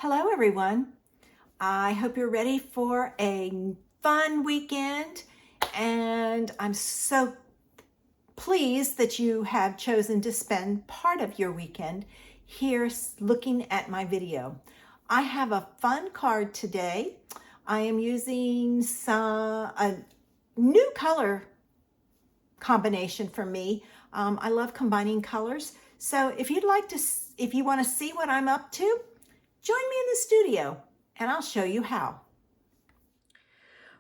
Hello everyone. I hope you're ready for a fun weekend, and I'm so pleased that you have chosen to spend part of your weekend here looking at my video. I have a fun card today. I am using a new color combination for me. I love combining colors. So if you want to see what I'm up to, join me in the studio and I'll show you how.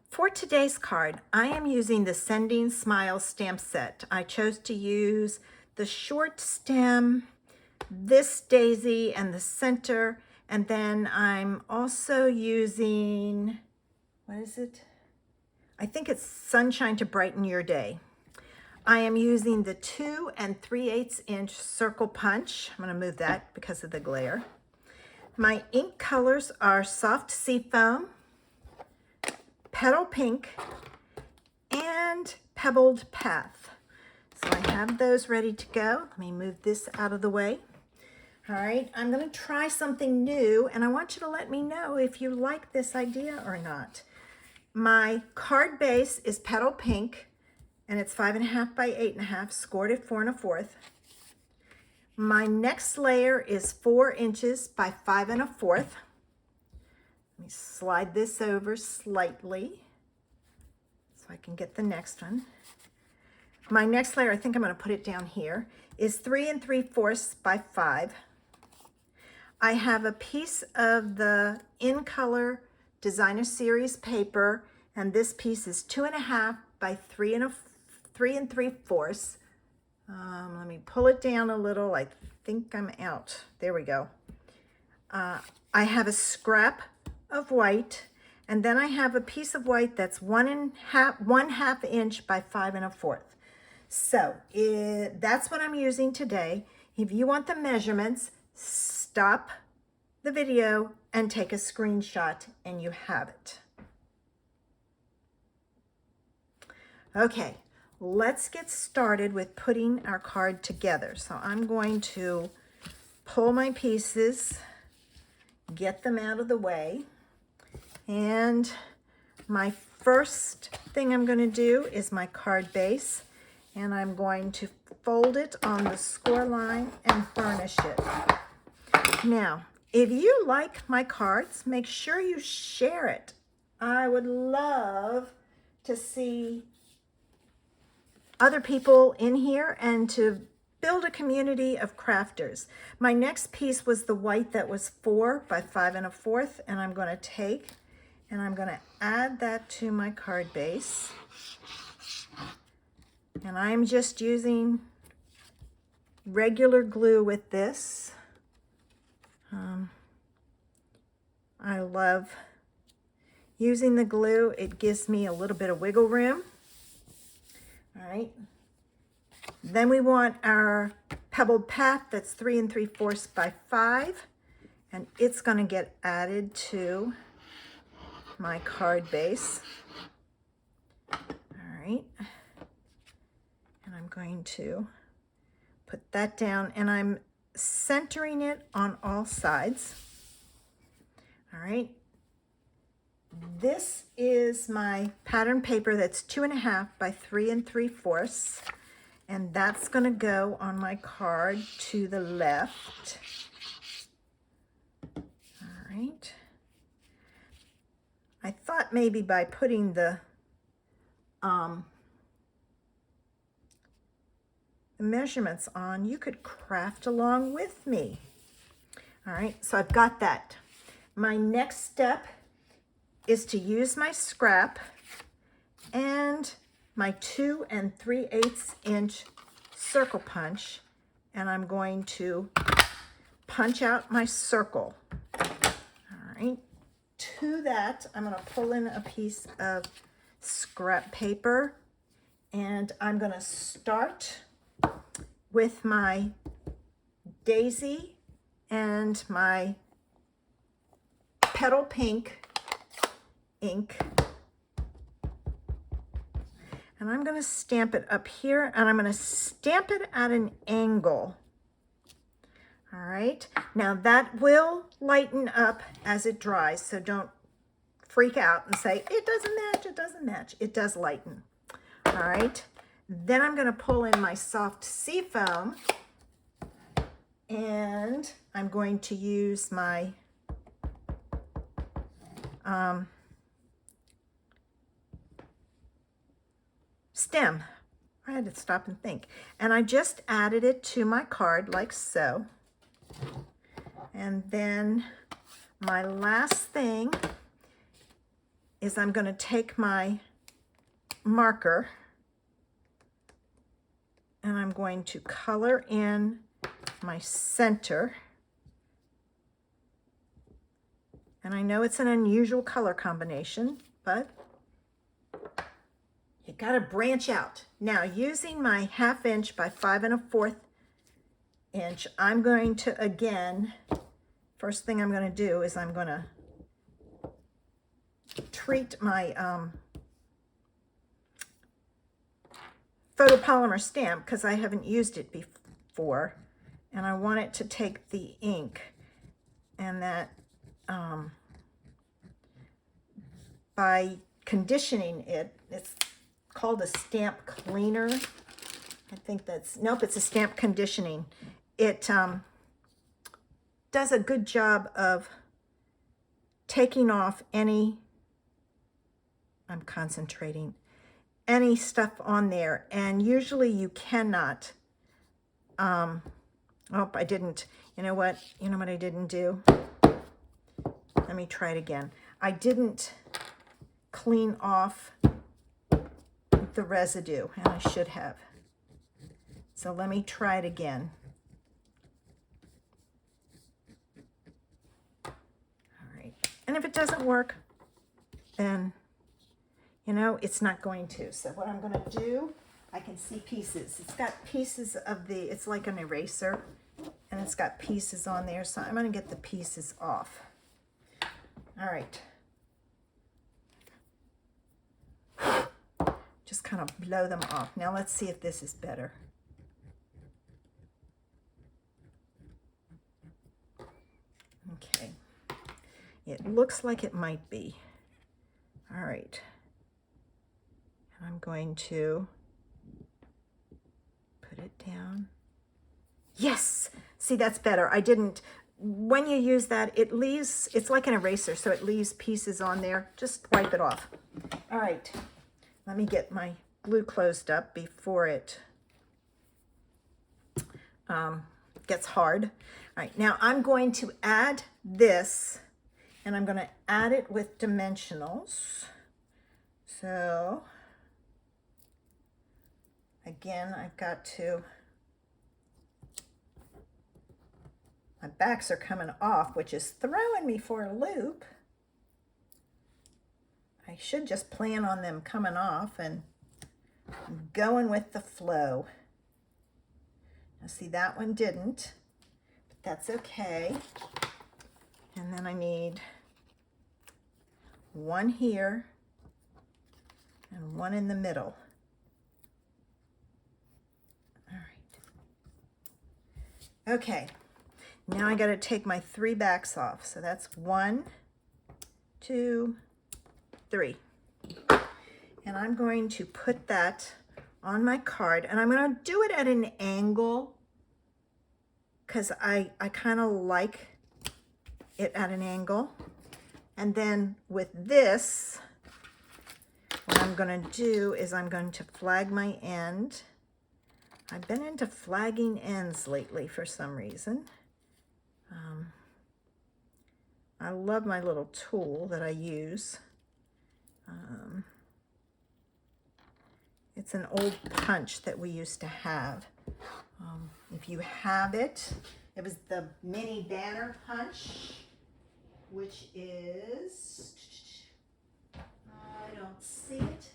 For today's card, I am using the Sending Smiles stamp set. I chose to use the short stem, this daisy, and the center, and then I'm also using, what is it? I think it's Sunshine to Brighten Your Day. I am using the 2 3/8 inch circle punch. I'm going to move that because of the glare. My ink colors are Soft Seafoam, Petal Pink, and Pebbled Path. So I have those ready to go. Let me move this out of the way. All right, I'm going to try something new, and I want you to let me know if you like this idea or not. My card base is Petal Pink, and it's 5.5 by 8.5, scored at 4 1/4. My next layer is 4 inches by 5 1/4. Let me slide this over slightly so I can get the next one. My next layer, I think I'm going to put it down here, is 3 3/4 by 5. I have a piece of the In Color Designer Series paper, and this piece is 2.5 by 3 3/4. Let me pull it down a little. I think I'm out. There we go. I have a scrap of white, and then I have a piece of white that's 1.5 inch by 5 1/4. So that's what I'm using today. If you want the measurements, stop the video and take a screenshot, and you have it. Okay. Let's get started with putting our card together. So I'm going to pull my pieces, get them out of the way. And my first thing I'm going to do is my card base. And I'm going to fold it on the score line and burnish it. Now, if you like my cards, make sure you share it. I would love to see other people in here and to build a community of crafters. My next piece was the white that was 4 by 5 1/4, and I'm going to take and I'm going to add that to my card base. And I'm just using regular glue with this. I love using the glue. It gives me a little bit of wiggle room. All right, then we want our Pebbled Path that's 3 3/4 by 5, and it's going to get added to my card base. All right, and I'm going to put that down, and I'm centering it on all sides. All right. This is my pattern paper that's 2.5 by 3 3/4, and that's going to go on my card to the left. All right. I thought maybe by putting the measurements on, you could craft along with me. All right, so I've got that. My next step is to use my scrap and my 2 3/8 inch circle punch, and I'm going to punch out my circle. All right, to that, I'm going to pull in a piece of scrap paper, and I'm going to start with my daisy and my Petal Pink ink, and I'm going to stamp it up here, and I'm going to stamp it at an angle. All All right, now that will lighten up as it dries, so don't freak out and say, it doesn't match, it doesn't match. It does lighten. All right, then I'm gonna pull in my soft sea foam, and I'm going to use my stem. I had to stop and think. And I just added it to my card like so. And then my last thing is I'm going to take my marker and I'm going to color in my center. And I know it's an unusual color combination, but you got to branch out. Now, using my 1/2 inch by 5 1/4 inch, I'm going to, again, first thing I'm going to do is I'm going to treat my photopolymer stamp because I haven't used it before, and I want it to take the ink, and that by conditioning it, it's called a stamp cleaner. I think that's, nope, it's a stamp conditioning. It does a good job of taking off any, I'm concentrating, any stuff on there. And usually you cannot, oh, I didn't, you know what I didn't do? Let me try it again. I didn't clean off the residue, and I should have. So let me try it again. All right, and if it doesn't work, then, you know, it's not going to. So what I'm going to do, I can see pieces. It's got pieces of the, it's like an eraser, and it's got pieces on there, so I'm going to get the pieces off. All right. Just kind of blow them off. Now let's see if this is better. Okay. It looks like it might be. All right. I'm going to put it down. Yes! See, that's better. I didn't, when you use that, it leaves, it's like an eraser, so it leaves pieces on there. Just wipe it off. All right. Let me get my glue closed up before it gets hard. All right, now I'm going to add this, and I'm going to add it with dimensionals. So, again, I've got to, my backs are coming off, which is throwing me for a loop. I should just plan on them coming off and going with the flow. Now see, that one didn't, but that's okay. And then I need one here and one in the middle. All right. Okay, now I got to take my 3 backs off. So that's 1, 2, 3. And I'm going to put that on my card, and I'm going to do it at an angle because I kind of like it at an angle. And then with this, what I'm going to do is I'm going to flag my end. I've been into flagging ends lately for some reason. I love my little tool that I use. It's an old punch that we used to have. If you have it, it was the mini banner punch, which is, I don't see it.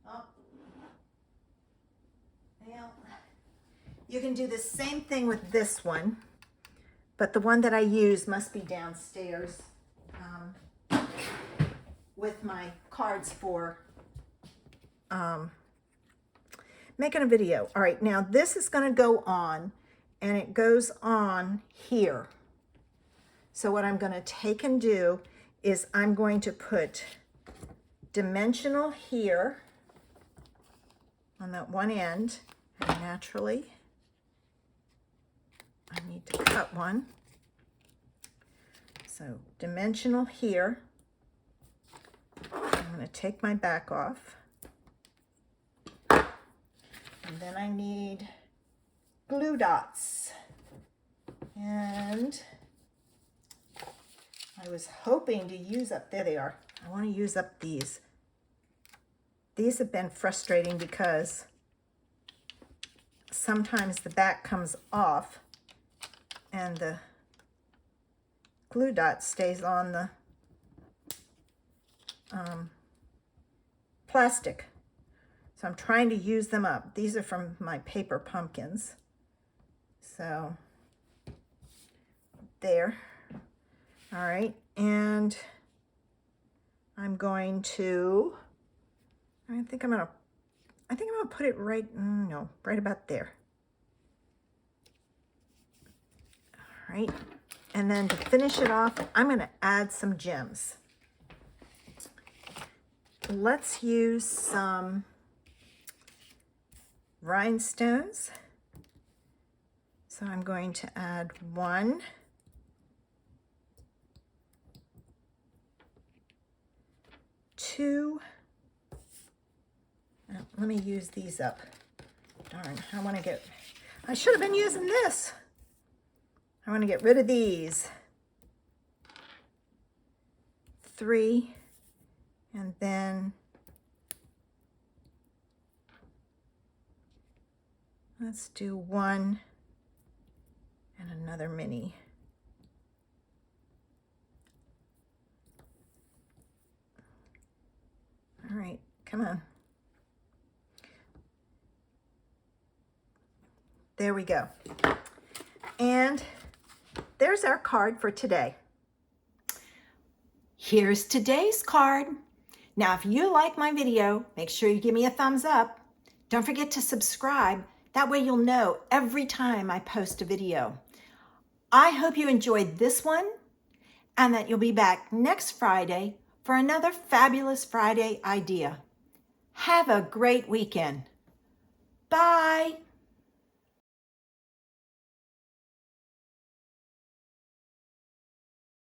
Oh, well, you can do the same thing with this one, but the one that I use must be downstairs with my cards for making a video. All right, now this is going to go on, and it goes on here. So what I'm going to take and do is I'm going to put dimensional here on that one end, and naturally I need to cut one. So dimensional here. I'm going to take my back off. And then I need glue dots. And I was hoping to use up, there they are. I want to use up these. These have been frustrating because sometimes the back comes off and the glue dot stays on the plastic. So I'm trying to use them up. These are from my paper pumpkins. So there. All right, and I'm going to, I think I'm gonna put it right, no, right about there. All right, and then to finish it off, I'm gonna add some gems. Let's use some rhinestones. So I'm going to add 1, 2, let me use these up. Darn, I should have been using this. I want to get rid of these. 3, and then let's do 1 and another mini. All right, come on. There we go. And there's our card for today. Here's today's card. Now, if you like my video, make sure you give me a thumbs up. Don't forget to subscribe. That way you'll know every time I post a video. I hope you enjoyed this one and that you'll be back next Friday for another fabulous Friday idea. Have a great weekend. Bye.